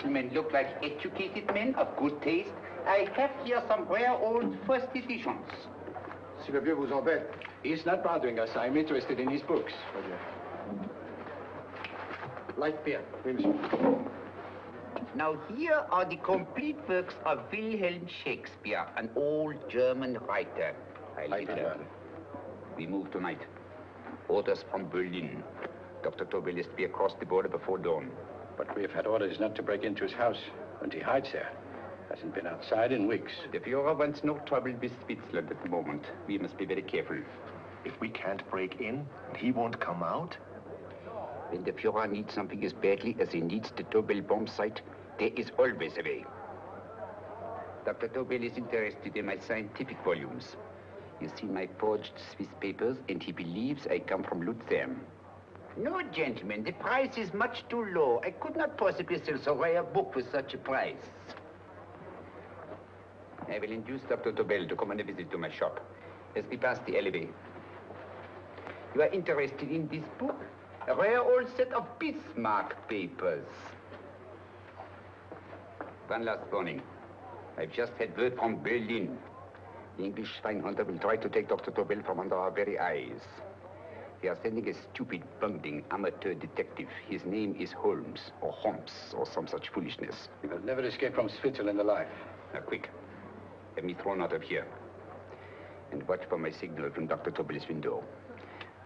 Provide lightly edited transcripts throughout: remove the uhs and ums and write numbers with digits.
gentlemen look like educated men of good taste, I have here some rare old first editions. Si le vieux vous embête. He's not bothering us. I'm interested in his books. Light beer. Oui, monsieur. Now here are the complete works of Wilhelm Shakespeare, an old German writer. We move tonight. Orders from Berlin. Dr. Tobel is to be across the border before dawn. But we've had orders not to break into his house, and he hides there. Hasn't been outside in weeks. The Führer wants no trouble with Switzerland at the moment. We must be very careful. If we can't break in, he won't come out? When the Führer needs something as badly as he needs the Tobel bomb sight, there is always a way. Dr. Tobel is interested in my scientific volumes. He's seen my forged Swiss papers, and he believes I come from Lucerne. No, gentlemen, the price is much too low. I could not possibly sell so rare a book with such a price. I will induce Dr. Tobel to come on a visit to my shop as we pass the alleyway. You are interested in this book? A rare old set of Bismarck papers. One last warning. I've just had word from Berlin. The English spy hunter will try to take Dr. Tobel from under our very eyes. They are sending a stupid, bungling amateur detective. His name is Holmes, or some such foolishness. He will never escape from Switzerland alive. Now, quick. Have me thrown out of here. And watch for my signal from Dr. Tobel's window.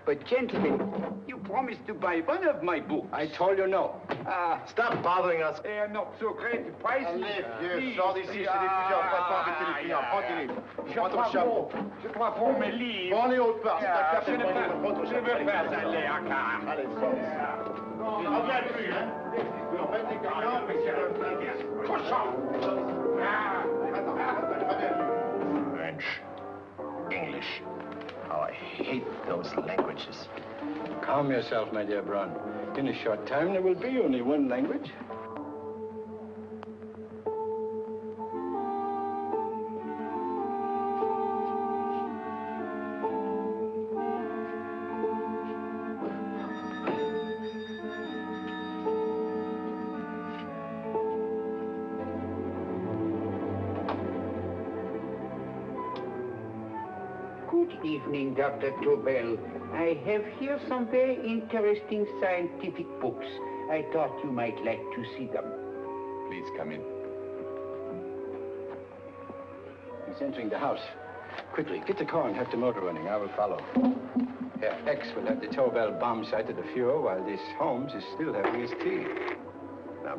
But, gentlemen, you promised to buy one of my books. I told you no. Stop bothering us. They are not so great prices. Allez, vieux, sors d'ici, c'est l'étudiant. Pas pas embêter les clients. Prends tes livres. Prends ton chapeau. Je crois pour mes livres. Prends les autres parts. Je ne veux pas aller à Kaaren. Allez, sors d'ici. Reviens plus, hein. En fait, les clients, mais c'est Cochon! French, English. Oh, I hate those languages. Calm yourself, my dear Braun. In a short time, there will be only one language. Good evening, Dr. Tobel. I have here some very interesting scientific books. I thought you might like to see them. Please come in. He's entering the house. Quickly, get the car and have the motor running. I will follow. Herr X will have the Tobel bomb sight at the Führer while this Holmes is still having his tea. Now.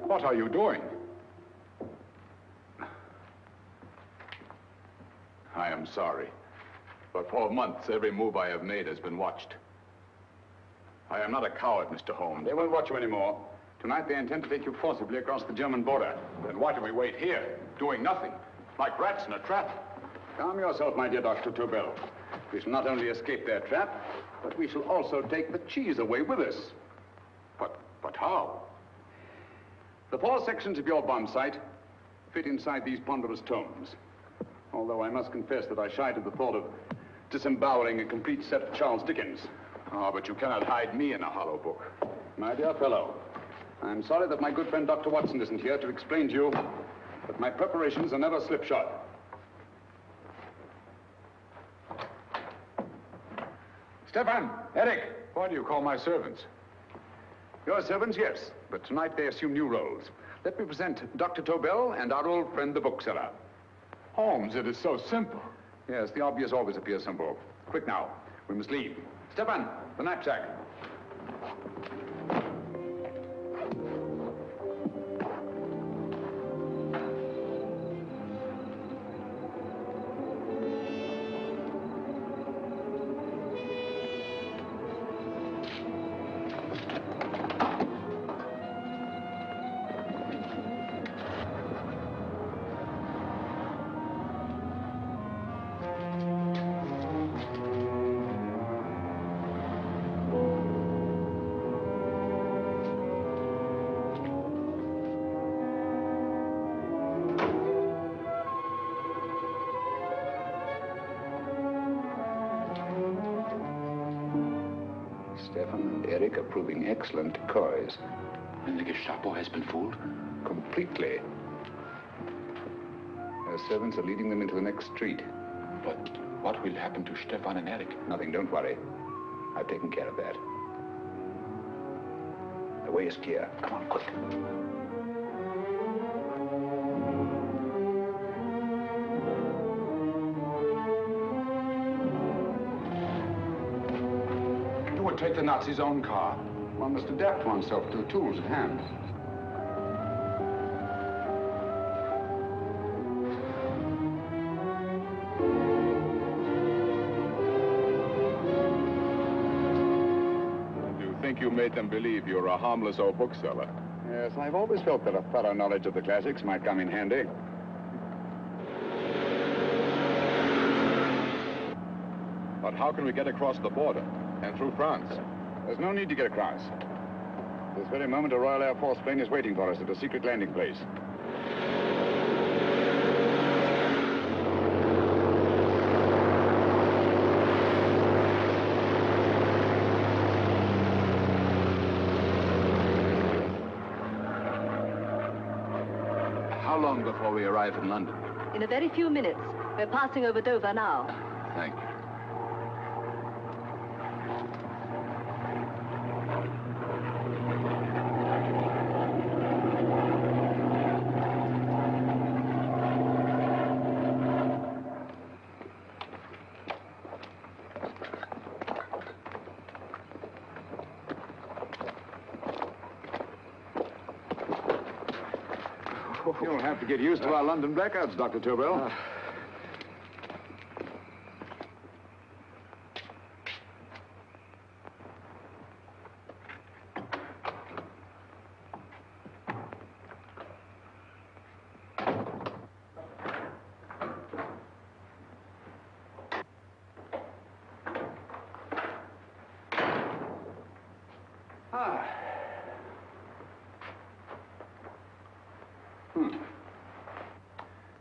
What are you doing? I am sorry, but for months, every move I have made has been watched. I am not a coward, Mr. Holmes. They won't watch you anymore. Tonight, they intend to take you forcibly across the German border. Then why do we wait here, doing nothing, like rats in a trap? Calm yourself, my dear Dr. Tobel. We shall not only escape their trap, but we shall also take the cheese away with us. But how? The 4 sections of your bomb sight fit inside these ponderous tomes. Although I must confess that I shied at the thought of disemboweling a complete set of Charles Dickens. Ah, but you cannot hide me in a hollow book. My dear fellow, I'm sorry that my good friend Dr. Watson isn't here to explain to you, but my preparations are never slipshod. Stefan, Eric, why do you call my servants? Your servants, yes, but tonight they assume new roles. Let me present Dr. Tobel and our old friend, the bookseller. Holmes, it is so simple. Yes, the obvious always appears simple. Quick now, we must leave. Stefan, the knapsack. Stefan and Eric are proving excellent decoys. And the Gestapo has been fooled? Completely. Their servants are leading them into the next street. But what will happen to Stefan and Eric? Nothing, don't worry. I've taken care of that. The way is clear. Come on, quick. You would take the Nazis' own car. One must adapt oneself to the tools at hand. You made them believe you're a harmless old bookseller. Yes, I've always felt that a thorough knowledge of the classics might come in handy. But how can we get across the border and through France? There's no need to get across. This very moment, a Royal Air Force plane is waiting for us at a secret landing place. How long before we arrive in London? In a very few minutes. We're passing over Dover now. Thank you. You'll have to get used to our London blackouts, Dr. Tobel.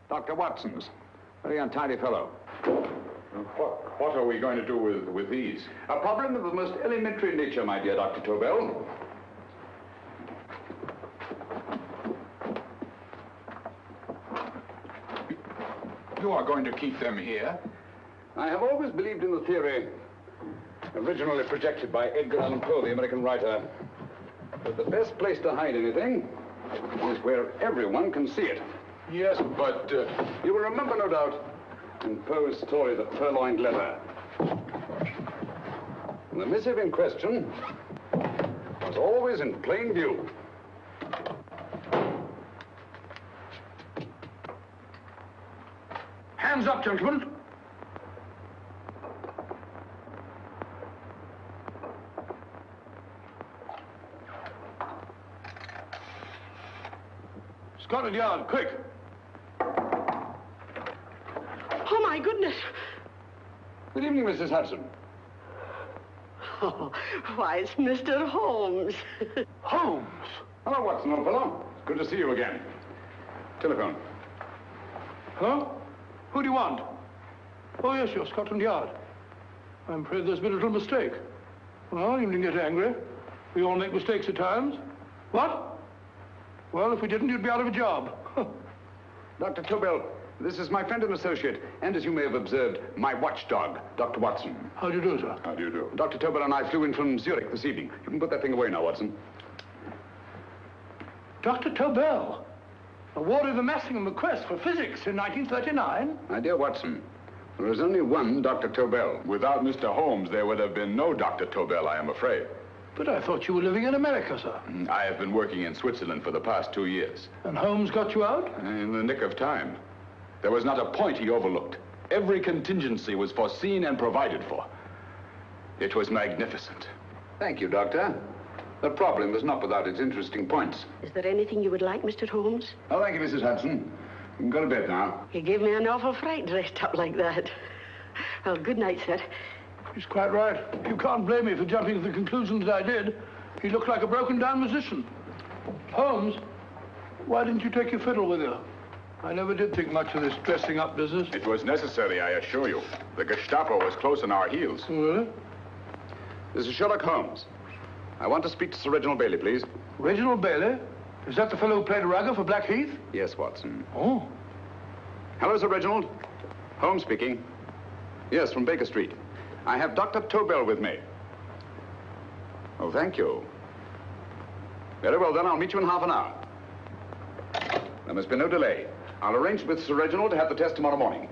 Dr. Watson's. Very untidy fellow. What are we going to do with these? A problem of the most elementary nature, my dear Dr. Tobel. You are going to keep them here? I have always believed in the theory, originally projected by Edgar Allan Poe, the American writer, that the best place to hide anything is where everyone can see it. Yes, but... You will remember, no doubt, in Poe's story, The Purloined Letter. The missive in question was always in plain view. Hands up, gentlemen. Scotland Yard, quick. Oh, my goodness. Good evening, Mrs. Hudson. Oh, why, it's Mr. Holmes. Holmes. Hello, Watson, old fellow. It's good to see you again. Telephone. Huh? Who do you want? Oh, yes, you're Scotland Yard. I'm afraid there's been a little mistake. Well, you needn't get angry. We all make mistakes at times. What? Well, if we didn't, you'd be out of a job. Dr. Tobel, this is my friend and associate, and as you may have observed, my watchdog, Dr. Watson. How do you do, sir? How do you do? Dr. Tobel and I flew in from Zurich this evening. You can put that thing away now, Watson. Dr. Tobel, awarded the Massingham Bequest for physics in 1939. My dear Watson, there is only one Dr. Tobel. Without Mr. Holmes, there would have been no Dr. Tobel, I am afraid. But I thought you were living in America, sir. I have been working in Switzerland for the past 2 years. And Holmes got you out? In the nick of time. There was not a point he overlooked. Every contingency was foreseen and provided for. It was magnificent. Thank you, Doctor. The problem was not without its interesting points. Is there anything you would like, Mr. Holmes? Oh, thank you, Mrs. Hudson. You can go to bed now. You gave me an awful fright dressed up like that. Well, good night, sir. He's quite right. You can't blame me for jumping to the conclusion that I did. He looked like a broken-down musician. Holmes, why didn't you take your fiddle with you? I never did think much of this dressing-up business. It was necessary, I assure you. The Gestapo was close on our heels. Really? This is Sherlock Holmes. I want to speak to Sir Reginald Bailey, please. Reginald Bailey? Is that the fellow who played Rugger for Blackheath? Yes, Watson. Oh. Hello, Sir Reginald. Holmes speaking. Yes, from Baker Street. I have Dr. Tobel with me. Oh, thank you. Very well, then. I'll meet you in half an hour. There must be no delay. I'll arrange with Sir Reginald to have the test tomorrow morning.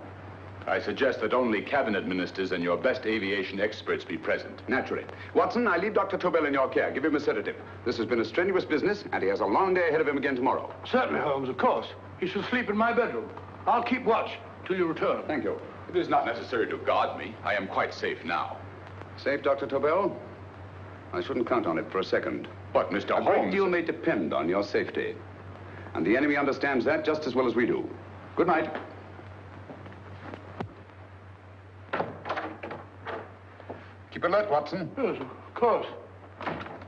I suggest that only cabinet ministers and your best aviation experts be present. Naturally. Watson, I leave Dr. Tobel in your care. Give him a sedative. This has been a strenuous business, and he has a long day ahead of him again tomorrow. Certainly, Holmes, of course. He should sleep in my bedroom. I'll keep watch till you return. Thank you. It is not necessary to guard me. I am quite safe now. Safe, Dr. Tobel? I shouldn't count on it for a second. But, Mr. A great Holmes... deal may depend on your safety. And the enemy understands that just as well as we do. Good night. Keep alert, Watson. Yes, of course.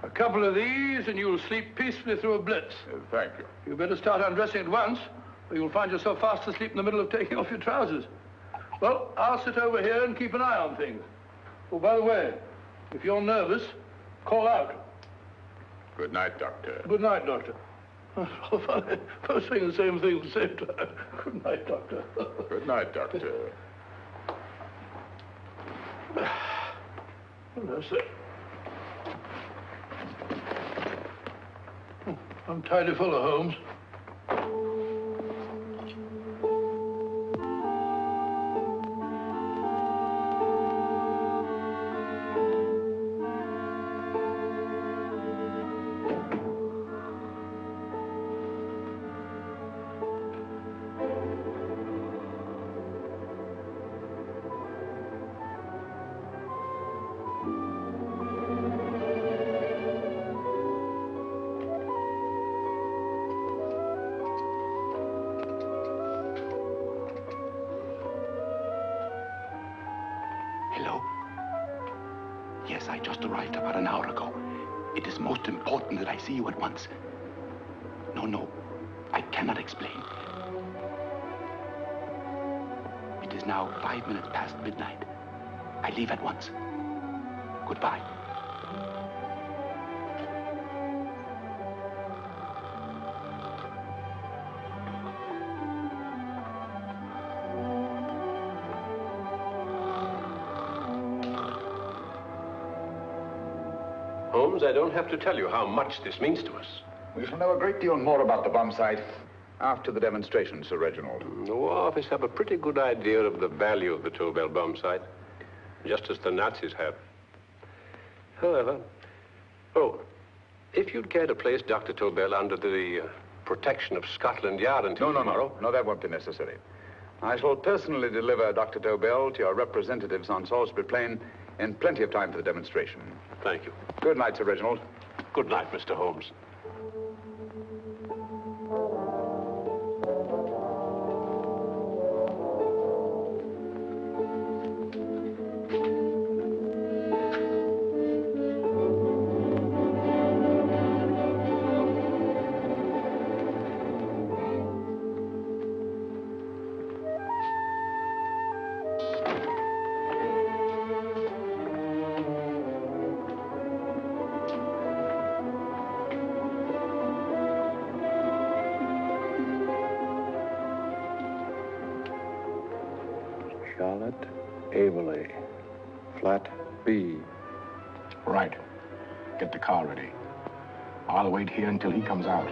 A couple of these, and you'll sleep peacefully through a blitz. Thank you. You better start undressing at once, or you'll find yourself fast asleep in the middle of taking off your trousers. Well, I'll sit over here and keep an eye on things. Oh, by the way, if you're nervous, call out. Good night, Doctor. Good night, Doctor. Both saying the same thing at the same time. Good night, Doctor. Good night, Doctor. Well, that's it. I'm tidy full of Holmes. Hello? Yes, I just arrived about an hour ago. It is most important that I see you at once. No, I cannot explain. It is now 5 minutes past midnight. I leave at once. Goodbye. Holmes, I don't have to tell you how much this means to us. We shall know a great deal more about the bomb site after the demonstration, Sir Reginald. The War Office have a pretty good idea of the value of the Tobel bomb site, just as the Nazis have. However, if you'd care to place Dr. Tobel under the protection of Scotland Yard until tomorrow... No, that won't be necessary. I shall personally deliver Dr. Tobel to your representatives on Salisbury Plain in plenty of time for the demonstration. Thank you. Good night, Sir Reginald. Good night, Mr. Holmes. Eberli, flat B. Right. Get the car ready. I'll wait here until he comes out.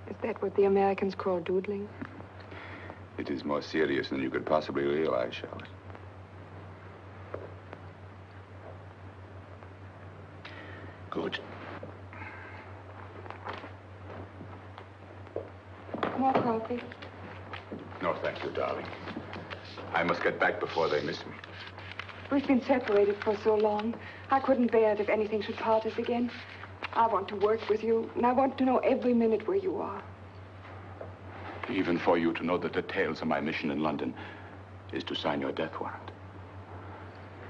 Is that what the Americans call doodling? It is more serious than you could possibly realize, Charlotte. Good. More coffee? No, thank you, darling. I must get back before they miss me. We've been separated for so long. I couldn't bear it if anything should part us again. I want to work with you, and I want to know every minute where you are. Even for you to know the details of my mission in London, is to sign your death warrant.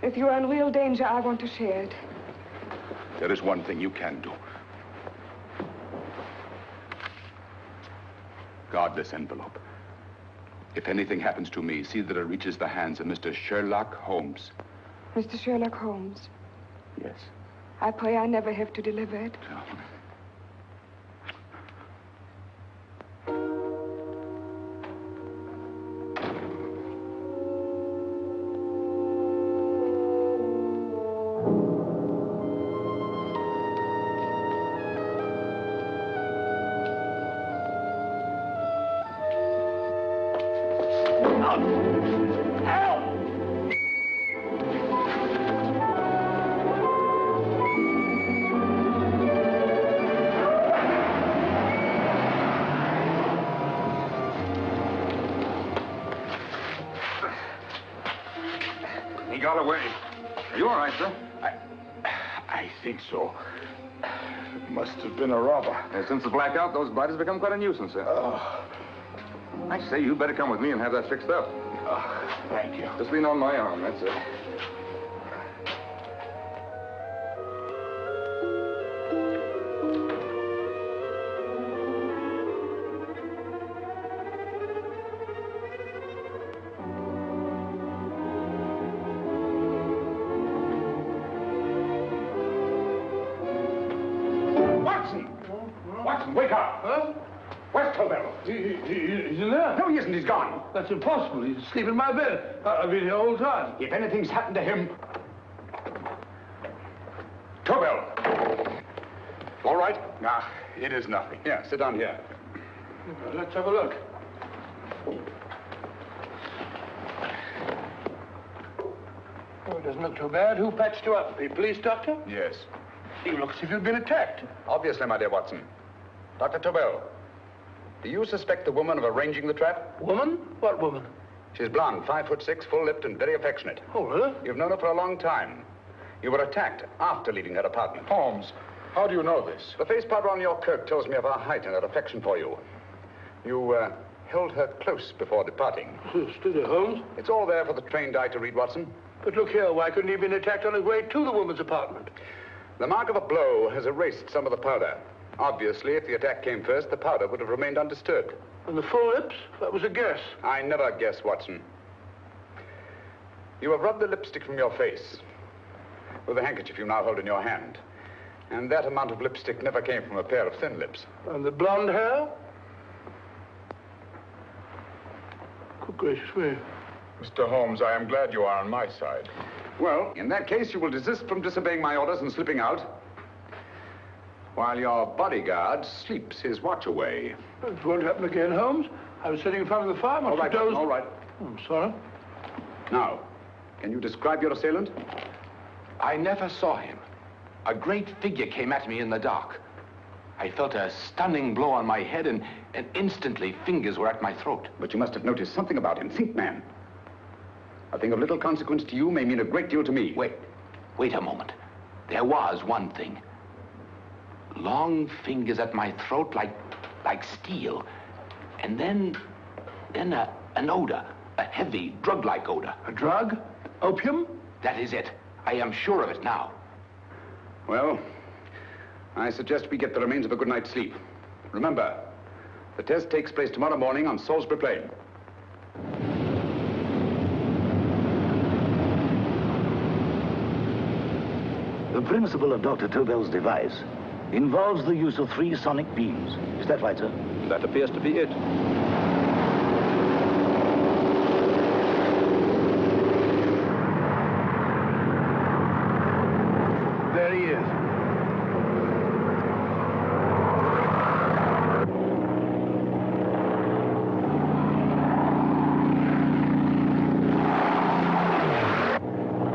If you're in real danger, I want to share it. There is one thing you can do. Guard this envelope. If anything happens to me, see that it reaches the hands of Mr. Sherlock Holmes. Mr. Sherlock Holmes, Yes. I pray I never have to deliver it. He got away. Are you all right, sir? I think so. Must have been a robber. Since the blackout, those blighters become quite a nuisance, sir. I say, you better come with me and have that fixed up. Thank you. Just lean on my arm, that's it. Watson, wake up. Huh? Where's Tobel? He's in there. No, he isn't. He's gone. That's impossible. He's asleep in my bed. I've been here all the time. If anything's happened to him... Tobel! All right? Nah, it is nothing. Yeah, sit down here. Let's have a look. Oh, it doesn't look too bad. Who patched you up? The police doctor? Yes. You look as if you'd been attacked. Obviously, my dear Watson. Dr. Tobel, do you suspect the woman of arranging the trap? Woman? What woman? She's blonde, 5'6", full-lipped, and very affectionate. Oh, really? You've known her for a long time. You were attacked after leaving her apartment. Holmes, how do you know this? The face powder on your coat tells me of her height and her affection for you. You held her close before departing. Still Holmes? It's all there for the trained eye to read, Watson. But look here, why couldn't he have been attacked on his way to the woman's apartment? The mark of a blow has erased some of the powder. Obviously, if the attack came first, the powder would have remained undisturbed. And the full lips? That was a guess. I never guess, Watson. You have rubbed the lipstick from your face with the handkerchief you now hold in your hand. And that amount of lipstick never came from a pair of thin lips. And the blonde hair? Good gracious me. Mr. Holmes, I am glad you are on my side. Well, in that case, you will desist from disobeying my orders and slipping out, while your bodyguard sleeps his watch away. It won't happen again, Holmes. I was sitting in front of the fire. All right, Watson, all right. I'm sorry. Now, can you describe your assailant? I never saw him. A great figure came at me in the dark. I felt a stunning blow on my head, and instantly fingers were at my throat. But you must have noticed something about him. Think, man. A thing of little consequence to you may mean a great deal to me. Wait a moment. There was one thing. Long fingers at my throat like steel. And then an odor, a heavy, drug-like odor. A drug? Opium? That is it. I am sure of it now. Well, I suggest we get the remains of a good night's sleep. Remember, the test takes place tomorrow morning on Salisbury Plain. The principle of Dr. Tobel's device involves the use of 3 sonic beams. Is that right, sir? That appears to be it. There he is.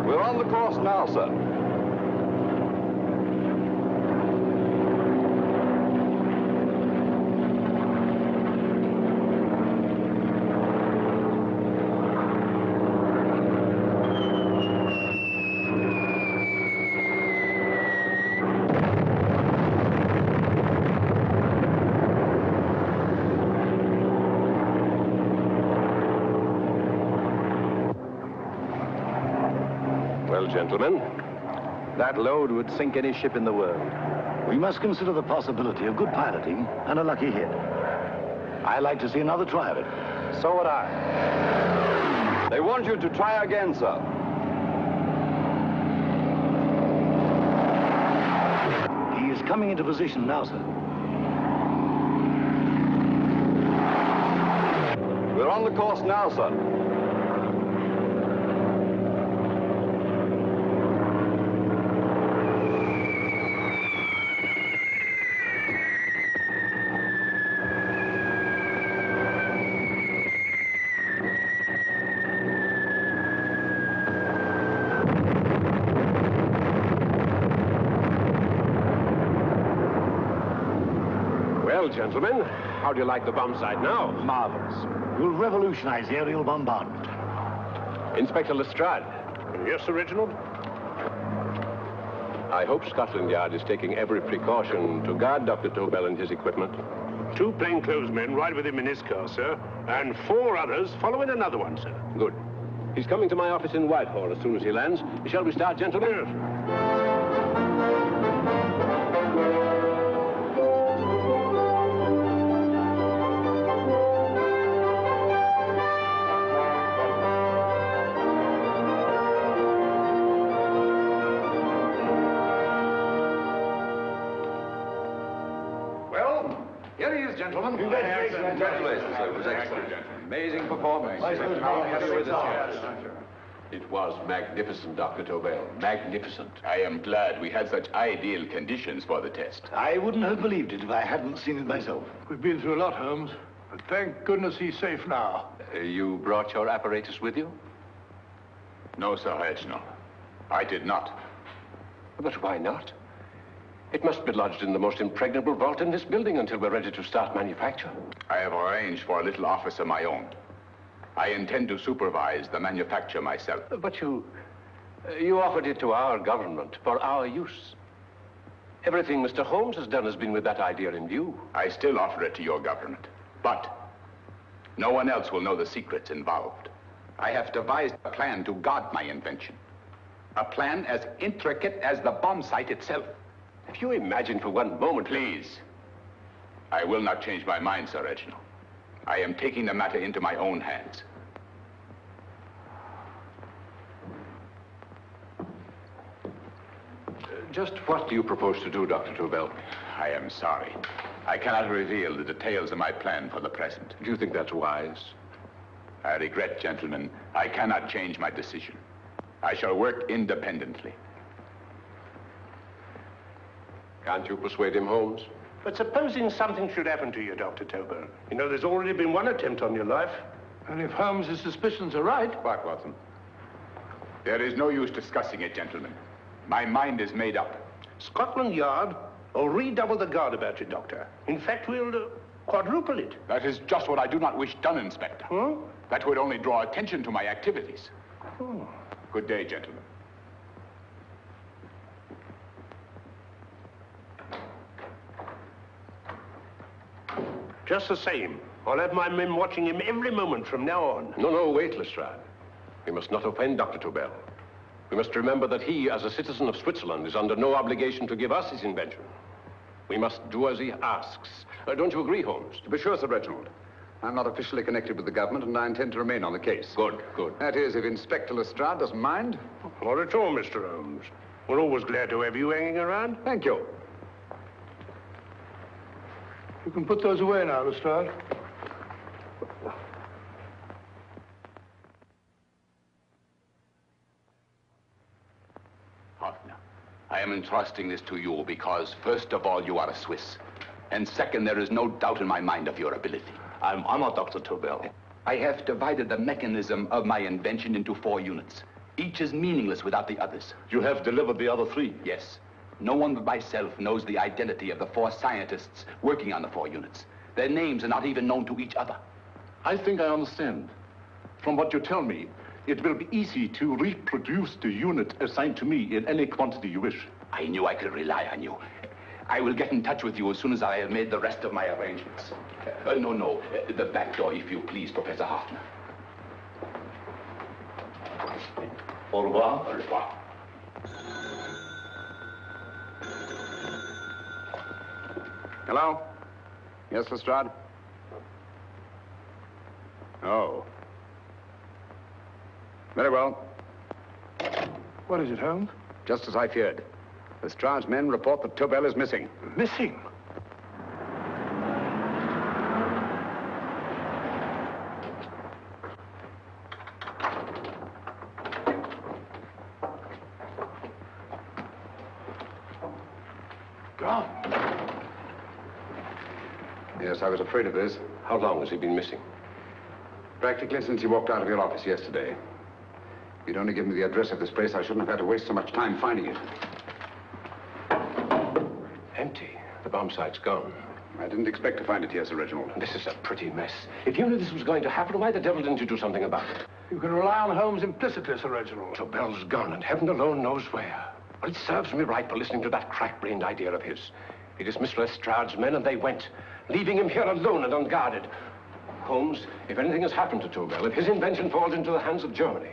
We're on the course now, sir. Well, gentlemen, that load would sink any ship in the world. We must consider the possibility of good piloting and a lucky hit. I like to see another try of it. So would I. They want you to try again, sir. He is coming into position now, sir. We're on the course now, sir. Well, gentlemen, how do you like the bomb sight now? Marvelous. Will revolutionize the aerial bombardment. Inspector Lestrade. Yes, Sir Reginald? I hope Scotland Yard is taking every precaution to guard Dr. Tobel and his equipment. 2 plainclothesmen ride with him in his car, sir, and 4 others follow in another one, sir. Good. He's coming to my office in Whitehall as soon as he lands. Shall we start, gentlemen? Yes. Here he is, gentlemen. Congratulations, sir. It was excellent. Amazing performance. How happy with it? It was magnificent, Dr. Tobel. Magnificent. I am glad we had such ideal conditions for the test. I wouldn't have believed it if I hadn't seen it myself. We've been through a lot, Holmes, but thank goodness he's safe now. You brought your apparatus with you? No, Sir Reginald. I did not. But why not? It must be lodged in the most impregnable vault in this building until we're ready to start manufacture. I have arranged for a little office of my own. I intend to supervise the manufacture myself. But you offered it to our government for our use. Everything Mr. Holmes has done has been with that idea in view. I still offer it to your government, but no one else will know the secrets involved. I have devised a plan to guard my invention. A plan as intricate as the bomb sight itself. If you imagine for one moment... Please. I will not change my mind, Sir Reginald. I am taking the matter into my own hands. Just what do you propose to do, Dr. Tobel? I am sorry. I cannot reveal the details of my plan for the present. Do you think that's wise? I regret, gentlemen, I cannot change my decision. I shall work independently. Can't you persuade him, Holmes? But supposing something should happen to you, Dr. Tobel. You know, there's already been one attempt on your life. And if Holmes' suspicions are right... Quiet, Watson. There is no use discussing it, gentlemen. My mind is made up. Scotland Yard will redouble the guard about you, Doctor. In fact, we'll quadruple it. That is just what I do not wish done, Inspector. Huh? That would only draw attention to my activities. Oh. Good day, gentlemen. Just the same, I'll have my men watching him every moment from now on. No, wait, Lestrade. We must not offend Dr. Tobel. We must remember that he, as a citizen of Switzerland, is under no obligation to give us his invention. We must do as he asks. Don't you agree, Holmes? To be sure, Sir Reginald. I'm not officially connected with the government, and I intend to remain on the case. Good. That is, if Inspector Lestrade doesn't mind. Not at all, Mr. Holmes. We're always glad to have you hanging around. Thank you. You can put those away now, Lestrade. Hoffner, I am entrusting this to you because, first of all, you are a Swiss. And second, there is no doubt in my mind of your ability. I'm honored, Dr. Tobel. I have divided the mechanism of my invention into 4 units. Each is meaningless without the others. You have delivered the other 3? Yes. No one but myself knows the identity of the 4 scientists working on the 4 units. Their names are not even known to each other. I think I understand. From what you tell me, it will be easy to reproduce the unit assigned to me in any quantity you wish. I knew I could rely on you. I will get in touch with you as soon as I have made the rest of my arrangements. No. The back door, if you please, Professor Hoffner. Au revoir. Au revoir. Hello? Yes, Lestrade? Oh. Very well. What is it, Holmes? Just as I feared. Lestrade's men report that Tobel is missing. Missing? Gone. Yes, I was afraid of this. How long has he been missing? Practically since he walked out of your office yesterday. If you'd only given me the address of this place, I shouldn't have had to waste so much time finding it. Empty. The bomb site's gone. I didn't expect to find it here, Sir Reginald. This is a pretty mess. If you knew this was going to happen, why the devil didn't you do something about it? You can rely on Holmes implicitly, Sir Reginald. Tobel's gone, and heaven alone knows where. Well, it serves me right for listening to that crack-brained idea of his. He dismissed Lestrade's men, and they went, leaving him here alone and unguarded. Holmes, if anything has happened to Tobel, if his invention falls into the hands of Germany,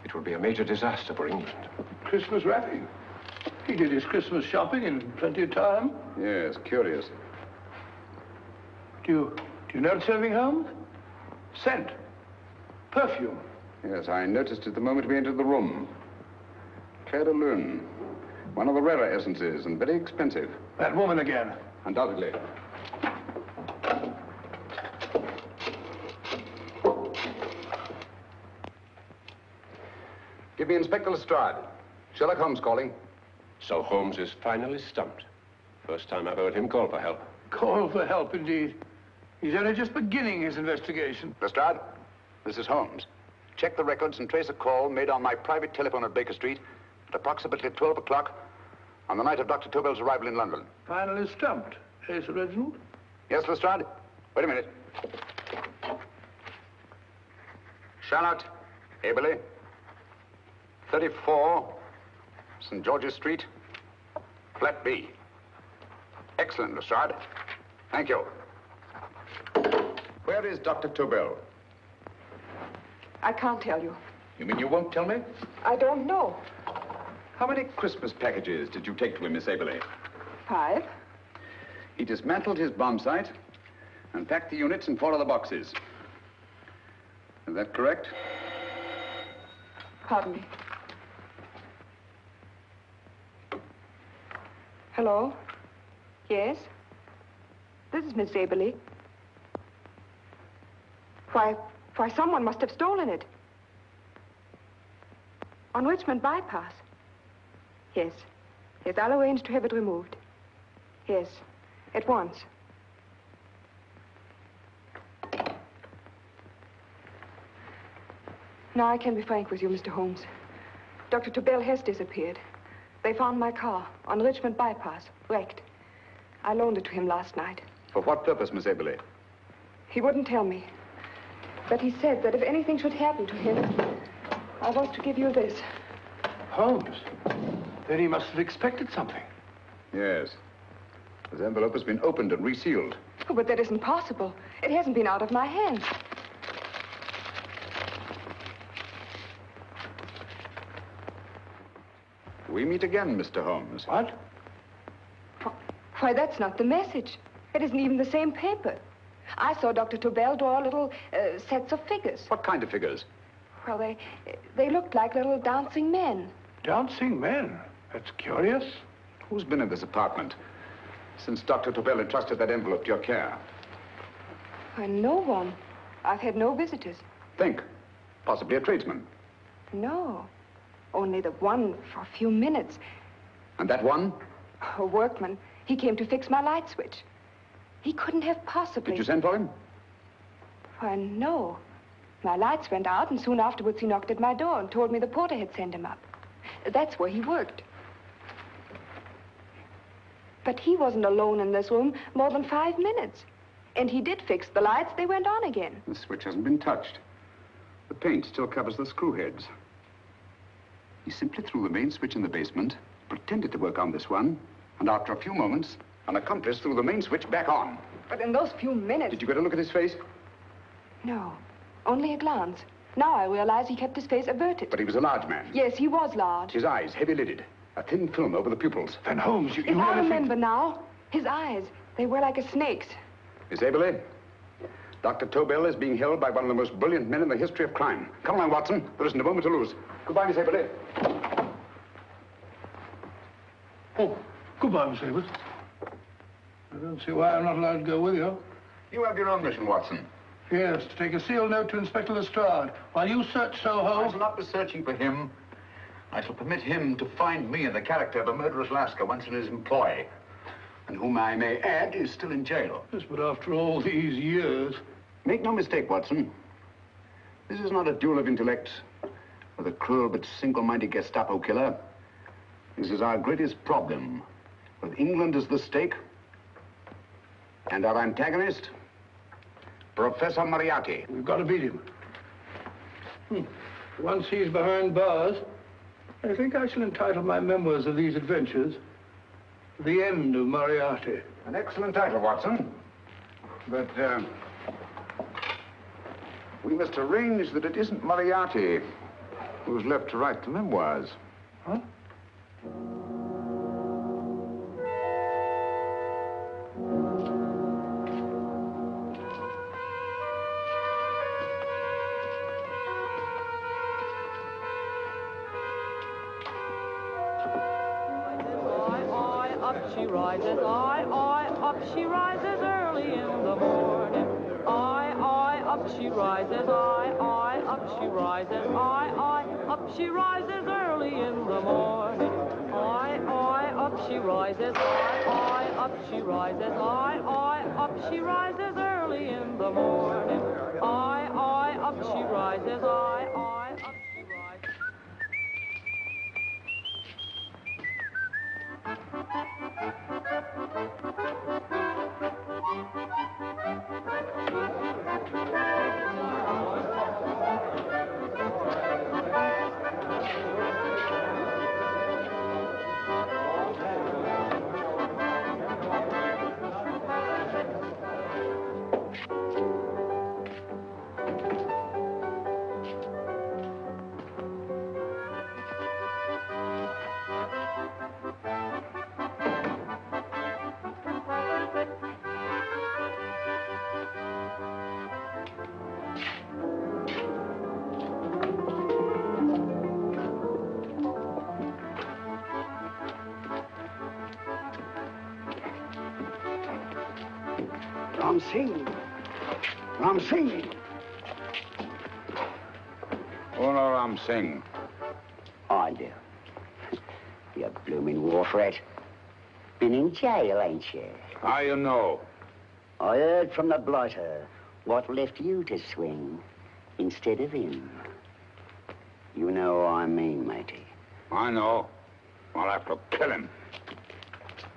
it will be a major disaster for England. Christmas wrapping. He did his Christmas shopping in plenty of time. Yes, curious. Do you notice anything, Holmes? Scent. Perfume. Yes, I noticed it the moment we entered the room. Claire de Lune. One of the rarer essences, and very expensive. That woman again. Undoubtedly. Give me Inspector Lestrade. Sherlock Holmes calling. So Holmes is finally stumped. First time I've heard him call for help. Call for help, indeed. He's only just beginning his investigation. Lestrade, this is Holmes. Check the records and trace a call made on my private telephone at Baker Street at approximately 12 o'clock on the night of Dr. Tobel's arrival in London. Finally stumped, eh, Sir Reginald? Yes, Lestrade? Wait a minute. Charlotte, Eberli, 34, St. George's Street, flat B. Excellent, Lestrade. Thank you. Where is Dr. Tobel? I can't tell you. You mean you won't tell me? I don't know. How many Christmas packages did you take to him, Miss Eberli? 5. He dismantled his bomb site and packed the units in 4 other boxes. Is that correct? Pardon me. Hello? Yes? This is Miss Eberli. Why, someone must have stolen it. On Richmond Bypass. Yes. Yes, I'll arrange to have it removed. Yes, at once. Now I can be frank with you, Mr. Holmes. Dr. Tobel has disappeared. They found my car on Richmond Bypass, wrecked. I loaned it to him last night. For what purpose, Miss Eberli? He wouldn't tell me. But he said that if anything should happen to him, I was to give you this. Holmes? Then he must have expected something. Yes. This envelope has been opened and resealed. Oh, but that isn't possible. It hasn't been out of my hands. We meet again, Mr. Holmes. What? Why, that's not the message. It isn't even the same paper. I saw Dr. Tobel draw little sets of figures. What kind of figures? Well, they looked like little dancing men. Dancing men? That's curious. Who's been in this apartment since Dr. Tobel entrusted that envelope to your care? Why, no one. I've had no visitors. Think. Possibly a tradesman. No. Only the one for a few minutes. And that one? A workman. He came to fix my light switch. He couldn't have possibly... Did you send for him? Why, no. My lights went out, and soon afterwards he knocked at my door and told me the porter had sent him up. That's where he worked. But he wasn't alone in this room more than 5 minutes. And he did fix the lights. They went on again. The switch hasn't been touched. The paint still covers the screw heads. He simply threw the main switch in the basement, pretended to work on this one, and after a few moments, an accomplice threw the main switch back on. But in those few minutes... Did you get a look at his face? No, only a glance. Now I realize he kept his face averted. But he was a large man. Yes, he was large. His eyes heavy-lidded, a thin film over the pupils. Then Holmes, you I really remember now. His eyes, They were like a snake's. Miss Eberli, Dr. Tobel is being held by one of the most brilliant men in the history of crime. Come along, Watson. There isn't a moment to lose. Goodbye, Miss Eberli. Oh, goodbye, Miss Eberli. I don't see why I'm not allowed to go with you. You have your own mission, Watson. Yes, to take a sealed note to Inspector Lestrade while you search Soho. I shall not be searching for him. I shall permit him to find me in the character of a murderous Lascar once in his employ, and whom I may add is still in jail. Yes, but after all these years... Make no mistake, Watson. This is not a duel of intellects with a cruel but single-minded Gestapo killer. This is our greatest problem, with England as the stake, and our antagonist, Professor Moriarty. We've got to beat him. Once he's behind bars, I think I shall entitle my memoirs of these adventures, The End of Moriarty. An excellent title, Watson. But, we must arrange that it isn't Moriarty who's left to write the memoirs. Huh? She rises, up she rises early in the morning. Up she rises, up she rises, up she rises early in the morning. Up she rises, up she rises, up she rises early in the morning. Up she rises, up she rises. Ram Singh. Oh, no, Ram Singh. I do. You blooming war threat. Been in jail, ain't you? How you know? I heard from the blighter what left you to swing instead of him. You know what I mean, matey. I know. I'll have to kill him.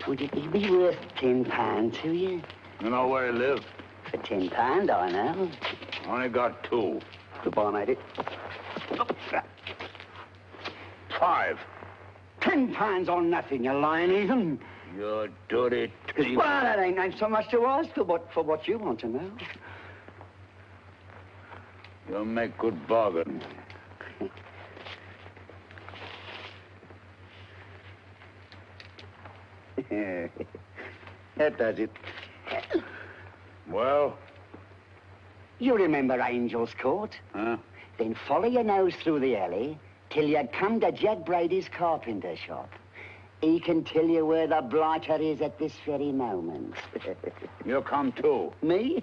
Would it be worth £10 to you? You know where he lives? For £10, I know. Only got 2. Goodbye, matey. $5. £10 on nothing, you lying heathen. You dirty thief. Well, that ain't so much to ask for what you want to know. You'll make good bargain. That does it. Well? You remember Angel's Court? Huh? Then follow your nose through the alley till you come to Jack Brady's carpenter shop. He can tell you where the blighter is at this very moment. You come too. Me?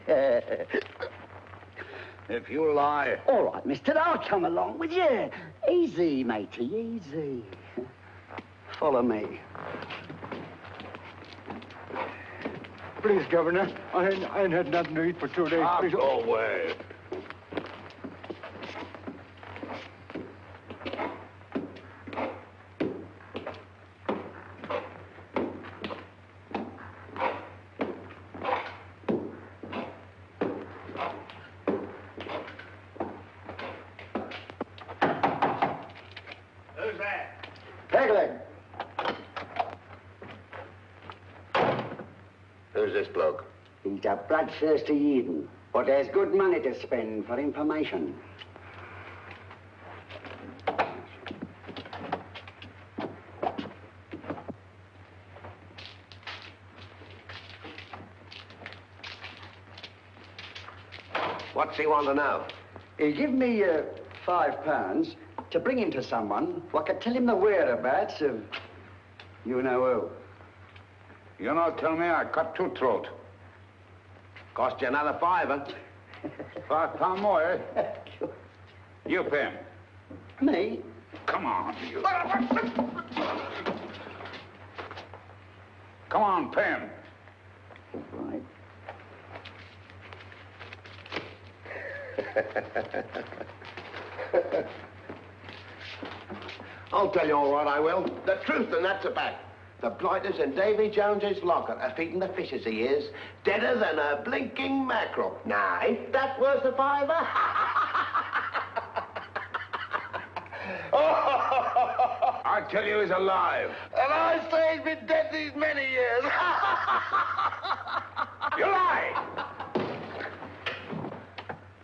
If you lie... All right, mister, I'll come along with you. Easy, matey, easy. Follow me. Please, Governor, I ain't had nothing to eat for 2 days. Please. Go away. Who's that? Pegleg. Who's this bloke? He's a bloodthirsty heathen, but there's good money to spend for information. What's he want to know? He give me £5 to bring him to someone who could tell him the whereabouts of you know who. You not tell me I cut two throat. Cost you another £5. £5 more, eh? You pay him. Me? Come on, you. Come on, pay him. Right. I'll tell you all right, I will. The truth, and that's a fact. The blighters in Davy Jones's locker are feeding the fishes, he is. Deader than a blinking mackerel. Now, ain't that worth a £5? I tell you he's alive. And I say he's been dead these many years. You lie!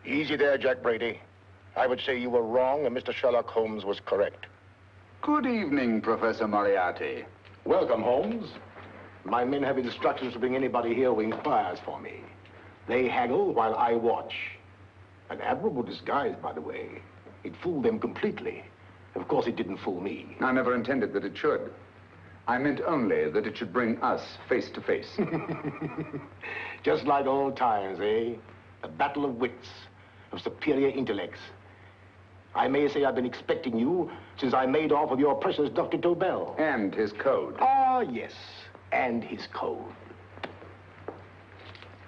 Easy there, Jack Brady. I would say you were wrong and Mr. Sherlock Holmes was correct. Good evening, Professor Moriarty. Welcome, Holmes. My men have instructions to bring anybody here who inquires for me. They haggle while I watch. An admirable disguise, by the way. It fooled them completely. Of course, it didn't fool me. I never intended that it should. I meant only that it should bring us face to face. Just like old times, eh? A battle of wits, of superior intellects. I may say I've been expecting you since I made off with your precious Dr. Tobel. And his code. Ah, yes, and his code.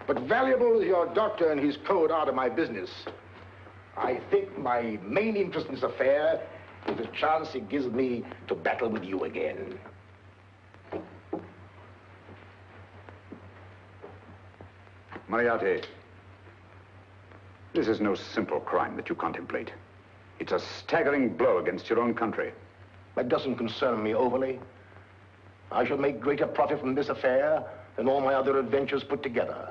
But valuable as your doctor and his code are to my business, I think my main interest in this affair is the chance it gives me to battle with you again. Moriarty, this is no simple crime that you contemplate. It's a staggering blow against your own country. That doesn't concern me overly. I shall make greater profit from this affair than all my other adventures put together.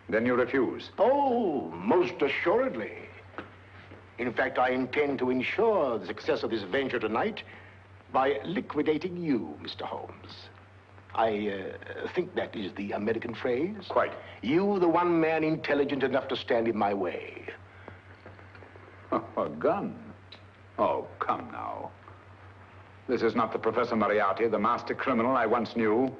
Then you refuse? Oh, most assuredly. In fact, I intend to ensure the success of this venture tonight by liquidating you, Mr. Holmes. I think that is the American phrase. Quite. You, the one man intelligent enough to stand in my way. A gun? Oh, come now. This is not the Professor Moriarty, the master criminal I once knew.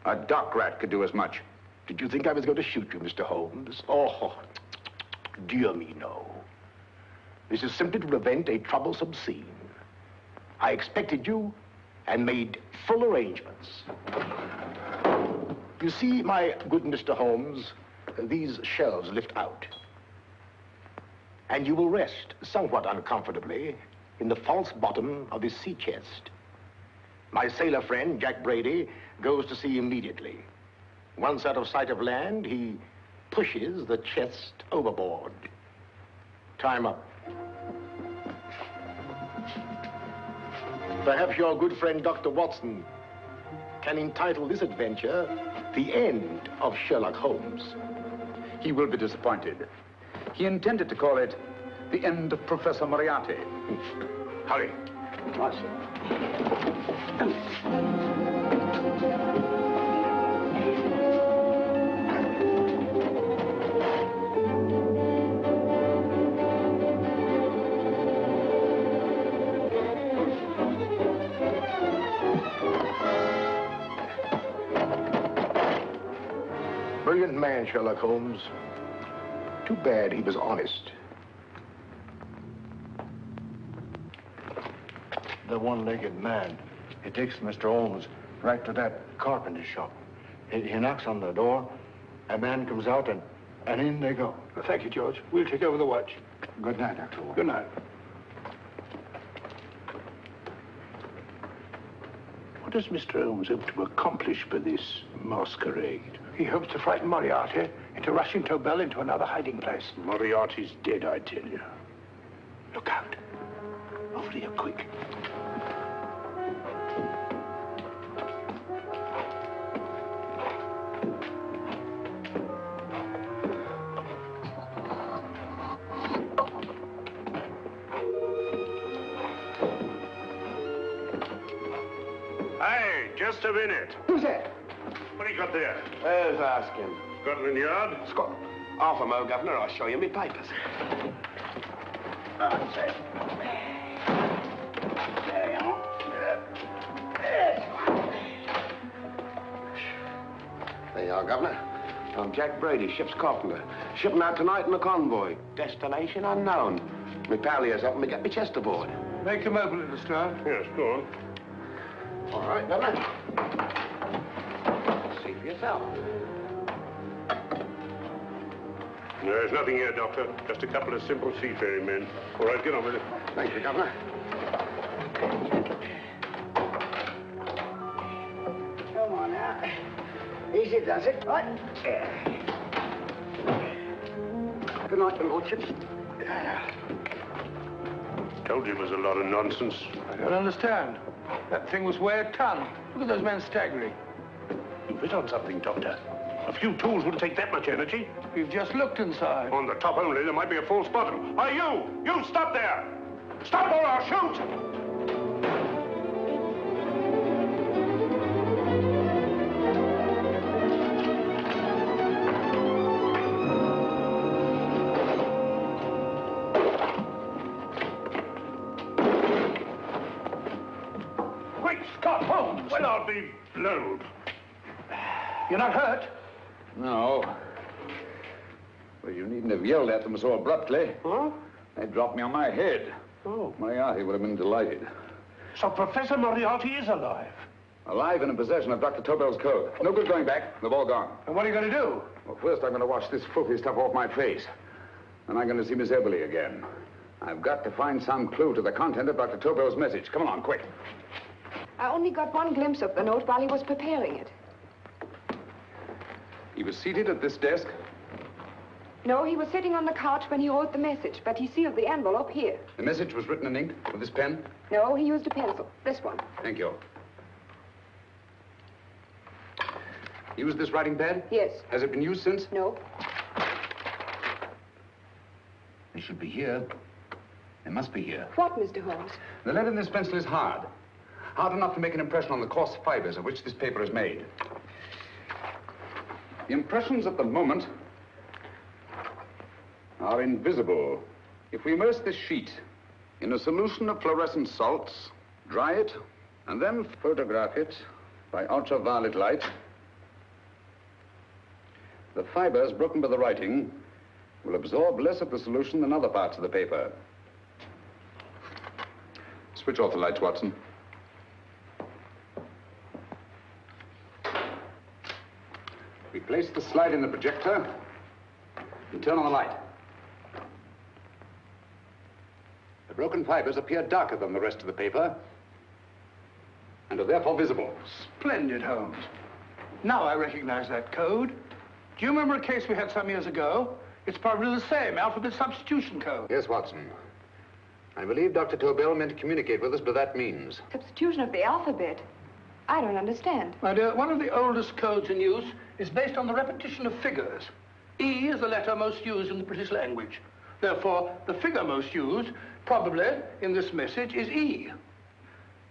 A dock rat could do as much. Did you think I was going to shoot you, Mr. Holmes? Oh, dear me, no. This is simply to prevent a troublesome scene. I expected you and made full arrangements. You see, my good Mr. Holmes, these shelves lift out. And you will rest somewhat uncomfortably in the false bottom of this sea chest. My sailor friend, Jack Brady, goes to sea immediately. Once out of sight of land, he pushes the chest overboard. Time up. Perhaps your good friend, Dr. Watson, can entitle this adventure The End of Sherlock Holmes. He will be disappointed. He intended to call it The End of Professor Moriarty. Hurry. Right, sir. Brilliant man, Sherlock Holmes. Too bad he was honest. The one-legged man. He takes Mr. Holmes right to that carpenter shop. He knocks on the door, a man comes out, and in they go. Well, thank you, George. We'll take over the watch. Good night, Dr. Holmes. Good night. What does Mr. Holmes hope to accomplish by this masquerade? He hopes to frighten Moriarty into rushing Tobel into another hiding place. Moriarty's dead, I tell you. Look out. Over here, quick. Hey, just a minute. Who's that? What do you got there? Let's ask him. Scotland Yard? Scott. Half a mo, Governor. I'll show you my papers. That's it. There you are. There you are, Governor. I'm Jack Brady, ship's carpenter. Shipping out tonight in a convoy. Destination unknown. My pal here's helping me get my chest aboard. Make him open it, Lestrade. Yes, go on. All right, Governor. See for yourself. There's nothing here, Doctor. Just a couple of simple seafaring men. All right, get on with it. Thank you, Governor. Come on now. Easy does it. Right. Good night, your lordships. Told you it was a lot of nonsense. I don't understand. That thing was weighed a ton. Look at those men staggering. You hit on something, Doctor. A few tools wouldn't take that much energy. We've just looked inside. On the top only, there might be a false bottom. Hey, you! You stop there! Stop or I'll shoot! Great Scott, Holmes! Well, I'll be blowed. You're not hurt? No. Well, you needn't have yelled at them so abruptly. Huh? They dropped me on my head. Oh. Moriarty would have been delighted. So Professor Moriarty is alive? Alive and in possession of Dr. Tobel's code. No good going back. They've all gone. And what are you going to do? Well, first I'm going to wash this filthy stuff off my face. Then I'm going to see Miss Eberli again. I've got to find some clue to the content of Dr. Tobel's message. Come along, quick. I only got one glimpse of the note while he was preparing it. He was seated at this desk. No, he was sitting on the couch when he wrote the message, but he sealed the envelope here. The message was written in ink with this pen? No, he used a pencil. This one. Thank you. Used this writing pad? Yes. Has it been used since? No. It should be here. It must be here. What, Mr. Holmes? The lead in this pencil is hard. Hard enough to make an impression on the coarse fibers of which this paper is made. The impressions at the moment are invisible. If we immerse this sheet in a solution of fluorescent salts, dry it, and then photograph it by ultraviolet light, the fibers broken by the writing will absorb less of the solution than other parts of the paper. Switch off the lights, Watson. We place the slide in the projector and turn on the light. The broken fibers appear darker than the rest of the paper and are therefore visible. Splendid, Holmes. Now I recognize that code. Do you remember a case we had some years ago? It's probably the same, alphabet substitution code. Yes, Watson. I believe Dr. Tobel meant to communicate with us by that means. Substitution of the alphabet? I don't understand. My dear, one of the oldest codes in use is based on the repetition of figures. E is the letter most used in the British language. Therefore, the figure most used, probably, in this message is E.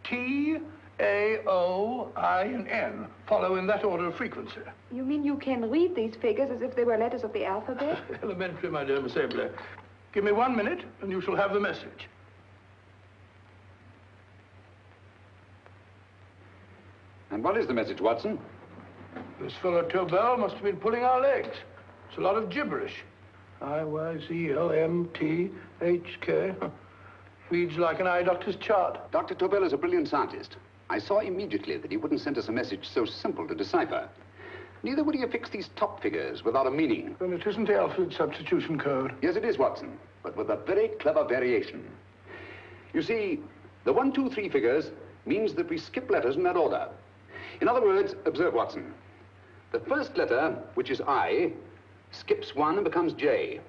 T, A, O, I, and N follow in that order of frequency. You mean you can read these figures as if they were letters of the alphabet? Elementary, my dear Miss Eberli. Give me 1 minute, and you shall have the message. And what is the message, Watson? This fellow Tobel must have been pulling our legs. It's a lot of gibberish. I-Y-Z-L-M-T-H-K. Reads like an eye doctor's chart. Dr. Tobel is a brilliant scientist. I saw immediately that he wouldn't send us a message so simple to decipher. Neither would he affix these top figures without a meaning. Then it isn't the alphabet substitution code. Yes, it is, Watson, but with a very clever variation. You see, the 1, 2, 3 figures means that we skip letters in that order. In other words, observe, Watson. The first letter, which is I, skips 1 and becomes J.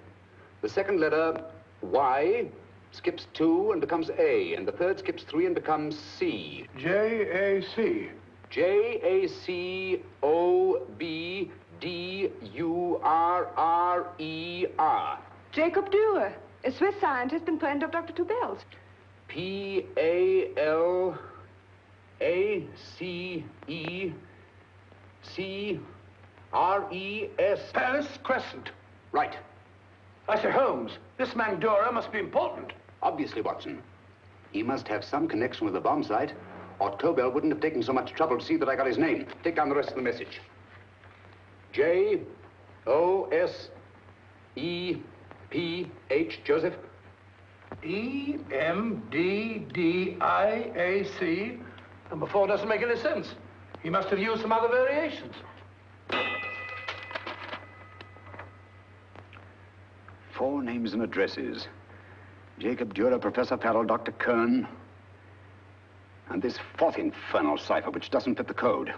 The second letter, Y, skips 2 and becomes A. And the third skips 3 and becomes C. J-A-C. J-A-C-O-B-D-U-R-R-E-R. Jacob Dürer, a Swiss scientist and friend of Dr. Tobel's. P-A-L-A-C-E-C-R-E-S. Paris Crescent. Right. I say, Holmes, this man Dora must be important. Obviously, Watson. He must have some connection with the bomb site, or Tobel wouldn't have taken so much trouble to see that I got his name. Take down the rest of the message. J-O-S-E-P-H, Joseph. E-M-D-D-I-A-C. Number 4 doesn't make any sense. He must have used some other variations. Four names and addresses. Jacob Dürer, Professor Farrell, Dr. Kern. And this fourth infernal cipher, which doesn't fit the code.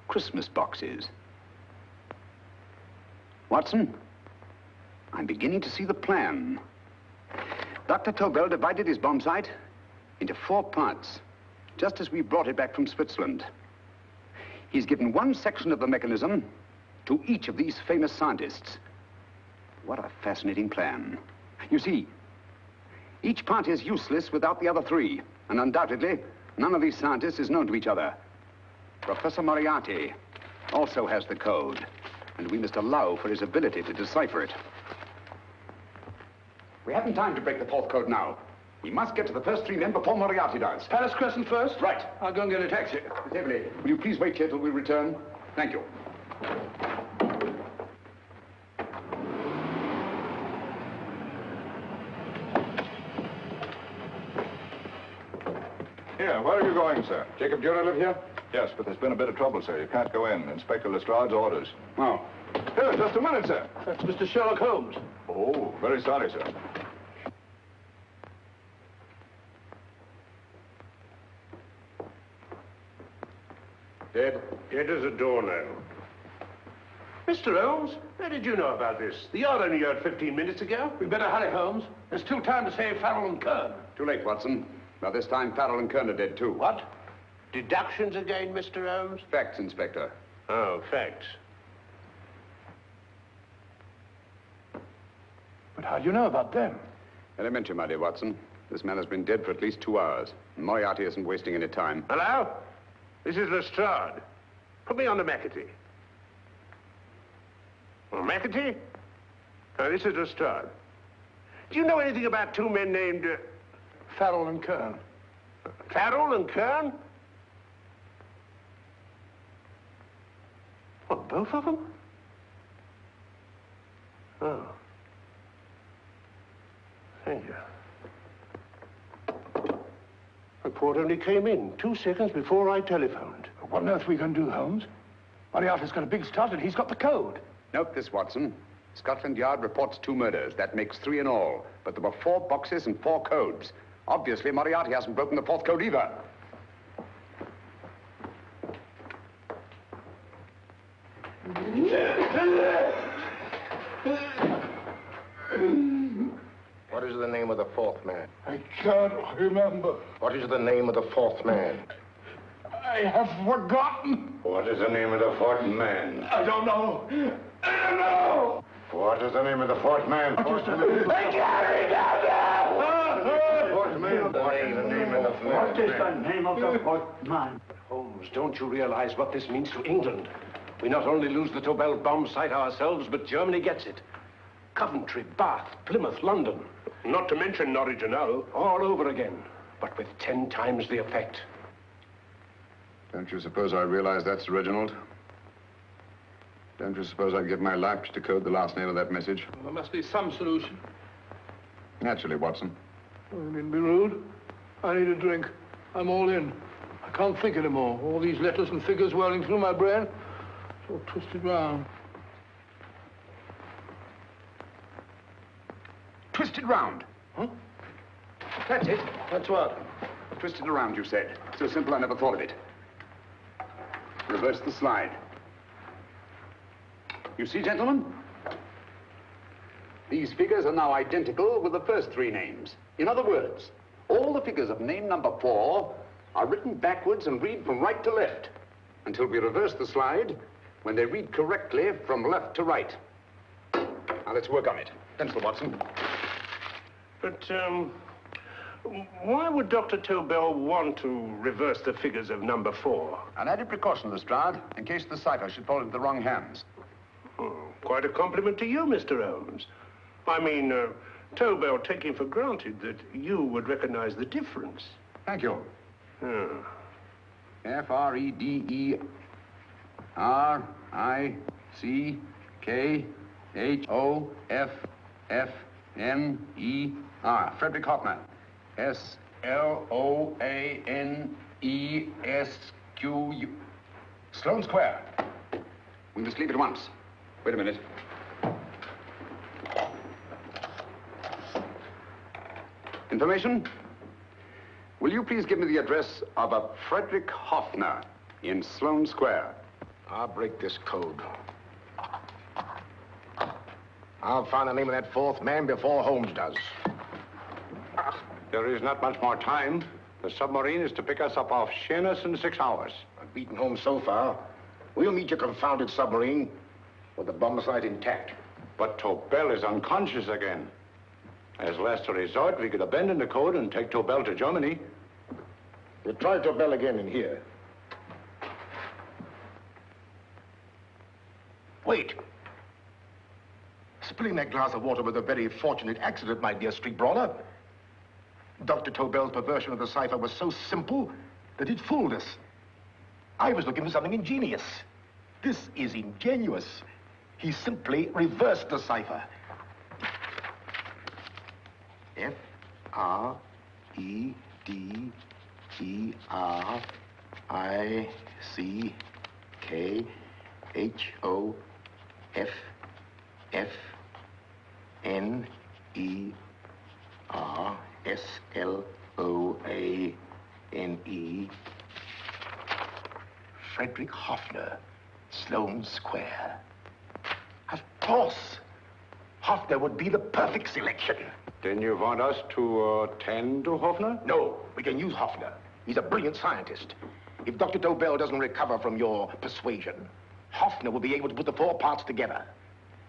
Christmas boxes. Watson, I'm beginning to see the plan. Dr. Tobel divided his bomb sight into 4 parts, just as we brought it back from Switzerland. He's given one section of the mechanism to each of these famous scientists. What a fascinating plan. You see, each part is useless without the other 3, and undoubtedly, none of these scientists is known to each other. Professor Moriarty also has the code, and we must allow for his ability to decipher it. We haven't time to break the 4th code now. We must get to the first 3 men before Moriarty does. Palace Crescent first? Right. I'll go and get a taxi. Miss Eberli, will you please wait here till we return? Thank you. Here, where are you going, sir? Jacob Dürer live here? Yes, but there's been a bit of trouble, sir. You can't go in. Inspector Lestrade's orders. Oh. Here, just a minute, sir. That's Mr. Sherlock Holmes. Oh, very sorry, sir. Dead as a doornail. Mr. Holmes, how did you know about this? The yacht only heard 15 minutes ago. We better hurry, Holmes. There's still time to save Farrell and Kern. Too late, Watson. By this time, Farrell and Kern are dead, too. What? Deductions again, Mr. Holmes? Facts, Inspector. Oh, facts. But how do you know about them? Elementary, my dear Watson. This man has been dead for at least 2 hours. And Moriarty isn't wasting any time. Hello? This is Lestrade. Put me on to McAtee. Well, McAtee? Oh, this is Lestrade. Do you know anything about 2 men named... Farrell and Kern. Farrell and Kern? What, both of them? Oh. Thank you. Report only came in 2 seconds before I telephoned. What on earth are we going to do, Holmes? Moriarty's got a big start and he's got the code. Note this, Watson. Scotland Yard reports 2 murders. That makes 3 in all. But there were 4 boxes and 4 codes. Obviously, Moriarty hasn't broken the 4th code either. What is the name of the 4th man? I can't remember. What is the name of the 4th man? I have forgotten. What is the name of the 4th man? I don't know. I don't know. What is the name of the 4th man? I can't remember. 4th man. What is the name of the 4th man? What is the name of the 4th man? Holmes, don't you realize what this means to England? We not only lose the Tobel bomb site ourselves, but Germany gets it. Coventry, Bath, Plymouth, London. Not to mention Norwich and Hull. All over again, but with 10 times the effect. Don't you suppose I realize that, Sir Reginald? Don't you suppose I'd give my life to decode the last nail of that message? Well, there must be some solution. Naturally, Watson. Oh, you needn't be rude. I need a drink. I'm all in. I can't think anymore. All these letters and figures whirling through my brain. It's all twisted round. Twisted round. Huh? That's it. That's what? Twisted around, you said. So simple, I never thought of it. Reverse the slide. You see, gentlemen? These figures are now identical with the first 3 names. In other words, all the figures of name number 4 are written backwards and read from right to left until we reverse the slide when they read correctly from left to right. Now, let's work on it. Pencil, Watson. But, Why would Dr. Tobel want to reverse the figures of number 4? An added precaution, Lestrade, in case the cipher should fall into the wrong hands. Oh, quite a compliment to you, Mr. Holmes. I mean, Tobel taking for granted that you would recognize the difference. Thank you. F-R-E-D-E-R-I-C-K-H-O-F-F-N-E-R. Frederick Hoffner. S-L-O-A-N-E-S-Q-U. Sloane Square. We must leave at once. Wait a minute. Information? Will you please give me the address of a Frederick Hoffner in Sloane Square? I'll break this code. I'll find the name of that fourth man before Holmes does. There is not much more time. The submarine is to pick us up off Sheerness in 6 hours. I've beaten Holmes so far. We'll meet your confounded submarine with the bomb site intact. But Tobel is unconscious again. As last resort, we could abandon the code and take Tobel to Germany. We'll try Tobel again in here. Wait. Spilling that glass of water was a very fortunate accident, my dear street brawler. Dr. Tobel's perversion of the cipher was so simple that it fooled us. I was looking for something ingenious. This is ingenious. He simply reversed the cipher. F-R-E-D-E-R-I-C-K-H-O-F-F-N-E-R-S-L-O-A-N-E. Frederick Hoffner, Sloane Square. Of course. Hoffner would be the perfect selection. Then you want us to tend to Hoffner? No, we can use Hoffner. He's a brilliant scientist. If Dr. Tobel doesn't recover from your persuasion, Hoffner will be able to put the 4 parts together.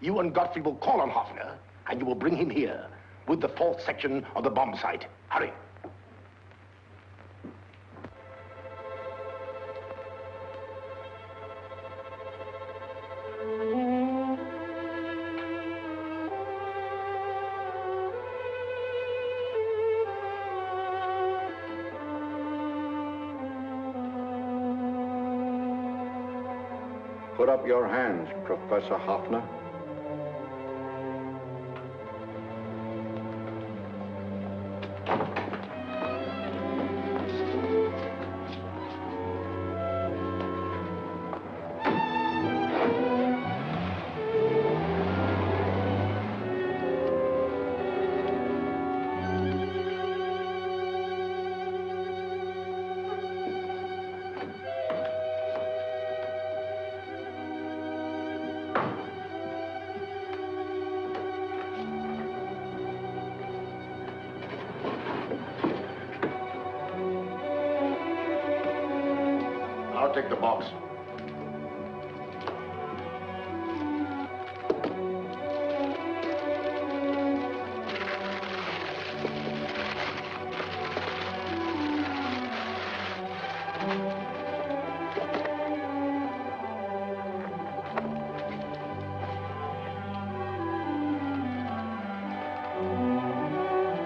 You and Godfrey will call on Hoffner, and you will bring him here with the 4th section of the bomb site. Hurry. Put up your hands, Professor Hoffner. I'll take the box.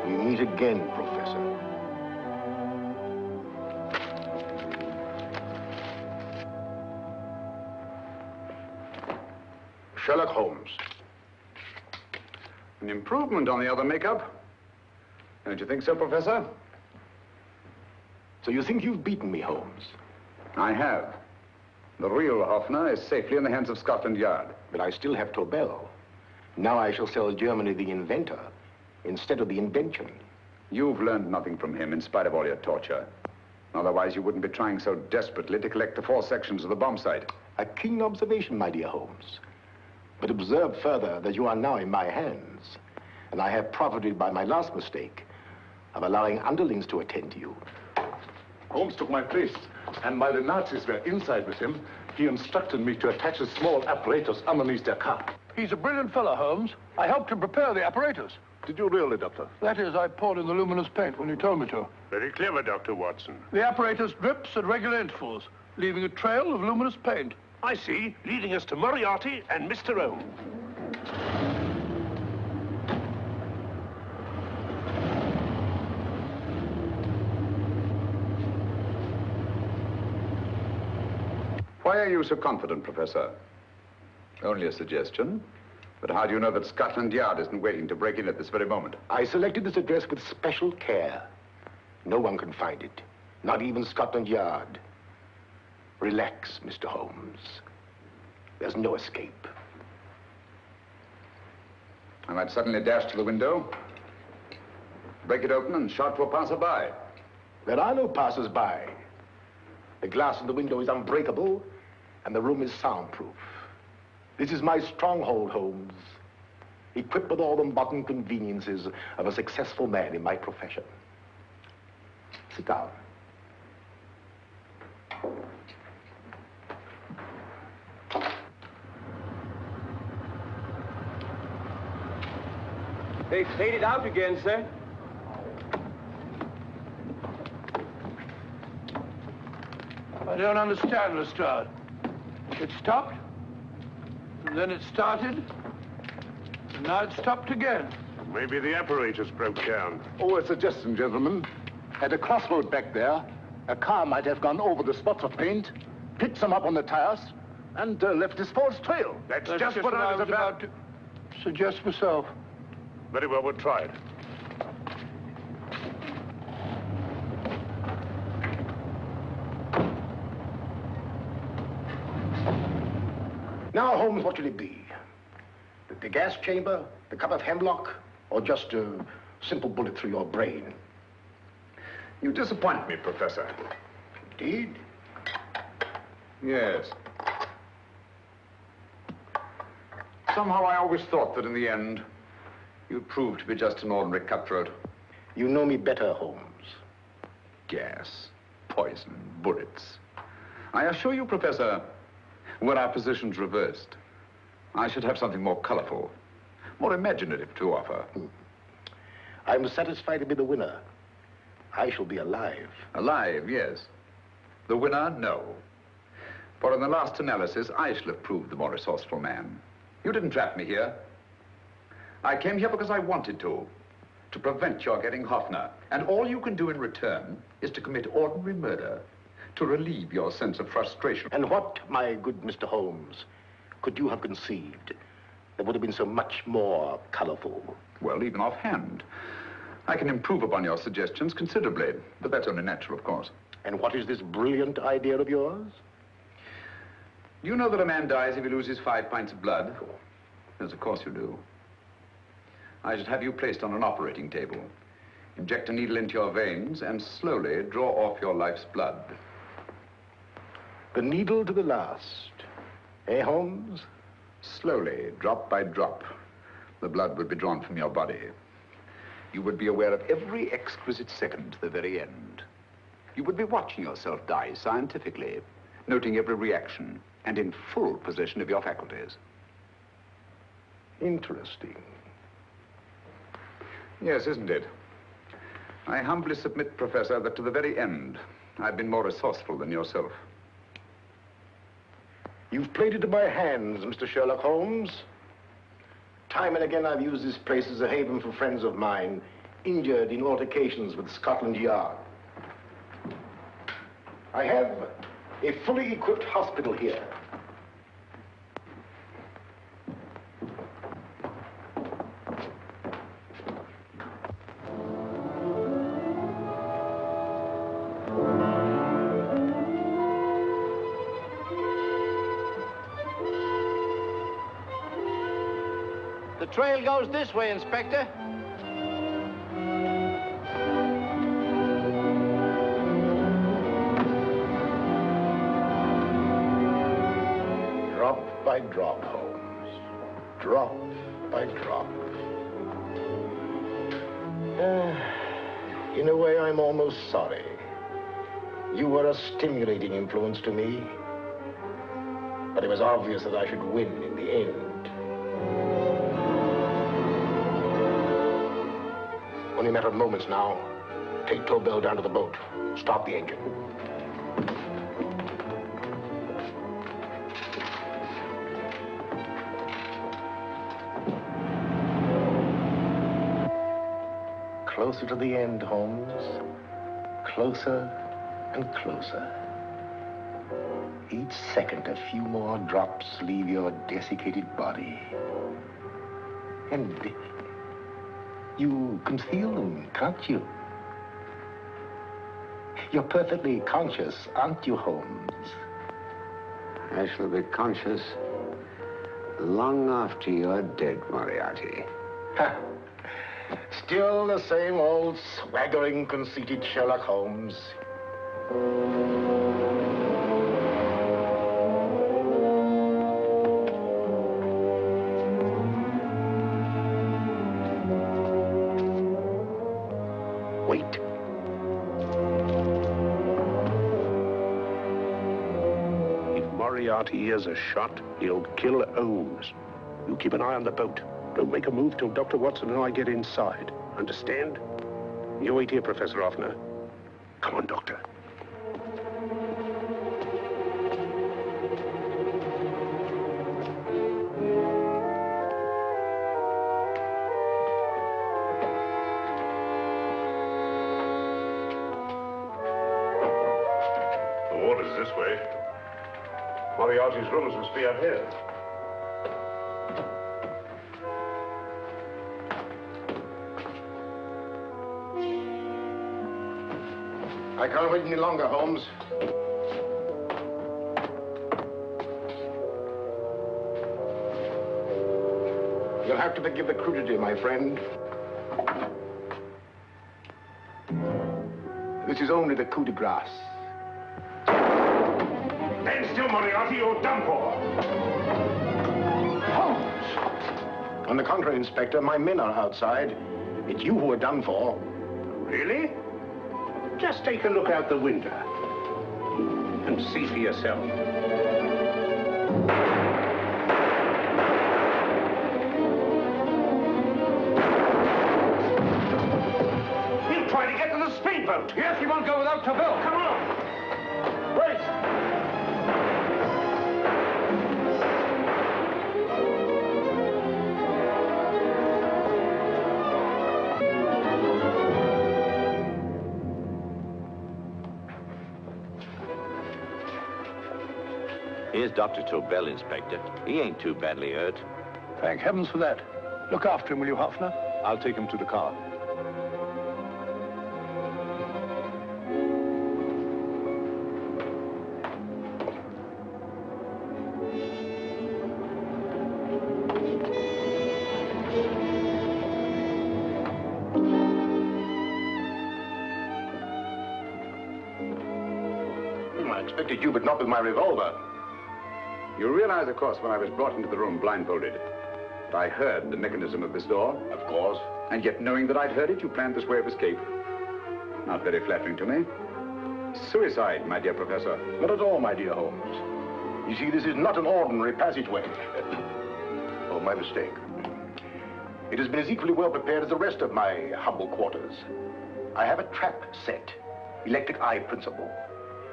We meet again, Professor. Sherlock Holmes. An improvement on the other makeup. Don't you think so, Professor? So you think you've beaten me, Holmes? I have. The real Hoffner is safely in the hands of Scotland Yard. But I still have Tobel. Now I shall sell Germany the inventor instead of the invention. You've learned nothing from him in spite of all your torture. Otherwise, you wouldn't be trying so desperately to collect the 4 sections of the bomb site. A keen observation, my dear Holmes. But observe further that you are now in my hands, and I have profited by my last mistake of allowing underlings to attend to you. Holmes took my place, and while the Nazis were inside with him, he instructed me to attach a small apparatus underneath their car. He's a brilliant fellow, Holmes. I helped him prepare the apparatus. Did you really, Doctor? That is, I poured in the luminous paint when you told me to. Very clever, Dr. Watson. The apparatus drips at regular intervals, leaving a trail of luminous paint. I see, leading us to Moriarty and Mr. O. Why are you so confident, Professor? Only a suggestion. But how do you know that Scotland Yard isn't waiting to break in at this very moment? I selected this address with special care. No one can find it, not even Scotland Yard. Relax, Mr. Holmes. There's no escape. I might suddenly dash to the window, break it open, and shout to a passerby. There are no passers-by. The glass in the window is unbreakable, and the room is soundproof. This is my stronghold, Holmes, equipped with all the modern conveniences of a successful man in my profession. Sit down. They faded out again, sir. I don't understand, Lestrade. It stopped, and then it started, and now it stopped again. Maybe the apparatus broke down. Oh, a suggestion, gentlemen. At a crossroad back there, a car might have gone over the spots of paint, picked some up on the tires, and left this false trail. That's just what I was about to suggest myself. Very well, we'll try it. Now, Holmes, what should it be? The gas chamber, the cup of hemlock, or just a simple bullet through your brain? You disappoint me, Professor. Indeed? Yes. Somehow I always thought that in the end, you'd prove to be just an ordinary cutthroat. You know me better, Holmes. Gas, poison, bullets. I assure you, Professor, were our positions reversed, I should have something more colorful, more imaginative to offer. I'm satisfied to be the winner. I shall be alive. Alive, yes. The winner, no. For in the last analysis, I shall have proved the more resourceful man. You didn't trap me here. I came here because I wanted to prevent your getting Hoffner. And all you can do in return is to commit ordinary murder to relieve your sense of frustration. And what, my good Mr. Holmes, could you have conceived that would have been so much more colorful? Well, even offhand, I can improve upon your suggestions considerably, but that's only natural, of course. And what is this brilliant idea of yours? You know that a man dies if he loses 5 pints of blood? Yes, of course you do. I should have you placed on an operating table, inject a needle into your veins, and slowly draw off your life's blood. The needle to the last. Eh, Holmes? Slowly, drop by drop, the blood would be drawn from your body. You would be aware of every exquisite second to the very end. You would be watching yourself die scientifically, noting every reaction, and in full possession of your faculties. Interesting. Yes, isn't it? I humbly submit, Professor, that to the very end, I've been more resourceful than yourself. You've played it in my hands, Mr. Sherlock Holmes. Time and again, I've used this place as a haven for friends of mine, injured in altercations with Scotland Yard. I have a fully equipped hospital here. The trail goes this way, Inspector. Drop by drop, Holmes. Drop by drop. In a way, I'm almost sorry. You were a stimulating influence to me. But it was obvious that I should win in the end. Only a matter of moments now. Take Tobel down to the boat. Stop the engine. Closer to the end, Holmes. Closer and closer. Each second, a few more drops leave your desiccated body. And you can feel them, can't you? You're perfectly conscious, aren't you, Holmes? I shall be conscious long after you're dead, Moriarty. Ha! Still the same old swaggering, conceited Sherlock Holmes. Wait. If Moriarty hears a shot, he'll kill Holmes. You keep an eye on the boat. Don't make a move till Dr. Watson and I get inside. Understand? You wait here, Professor Offner. Come on, Doctor. The water's this way. Moriarty's rooms must be out here. I can't wait any longer, Holmes. You'll have to forgive the crudity, my friend. This is only the coup de grace. Stand still, Moriarty, you're done for. Holmes! On the contrary, Inspector, my men are outside. It's you who are done for. Really? Just take a look out the window and see for yourself. He'll try to get to the speedboat. Yes, he won't go without Tobel. Come on. Wait. Here's Dr. Tobel, Inspector. He ain't too badly hurt. Thank heavens for that. Look after him, will you, Hoffner? I'll take him to the car. I expected you, but not with my revolver. You realize, of course, when I was brought into the room blindfolded, that I heard the mechanism of this door? Of course. And yet, knowing that I'd heard it, you planned this way of escape. Not very flattering to me. Suicide, my dear Professor. Not at all, my dear Holmes. You see, this is not an ordinary passageway. Oh, my mistake. It has been as equally well prepared as the rest of my humble quarters. I have a trap set, electric eye principle.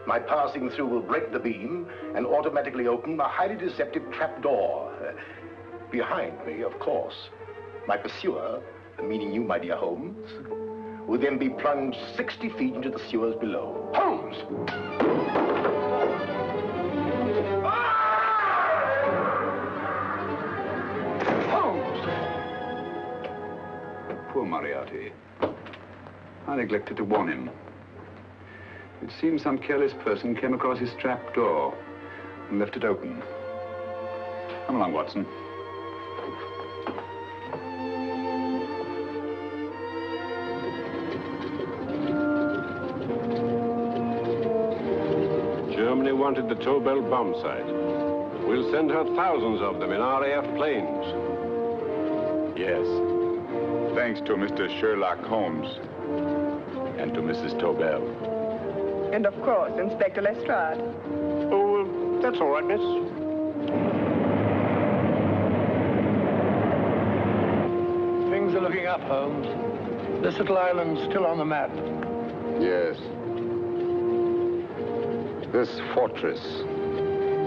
My passing through will break the beam and automatically open a highly deceptive trap door. Behind me, of course, my pursuer, meaning you, my dear Holmes, will then be plunged 60 feet into the sewers below. Holmes! Holmes! Poor Moriarty. I neglected to warn him. It seems some careless person came across his trap door and left it open. Come along, Watson. Germany wanted the Tobel bomb site. We'll send her thousands of them in RAF planes. Yes. Thanks to Mr. Sherlock Holmes and to Mrs. Tobel. And of course, Inspector Lestrade. Oh, that's all right, miss. Things are looking up, Holmes. This little island's still on the map. Yes. This fortress,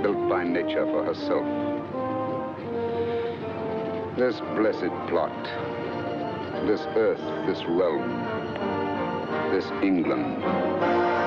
built by nature for herself. This blessed plot. This earth, this realm. This England.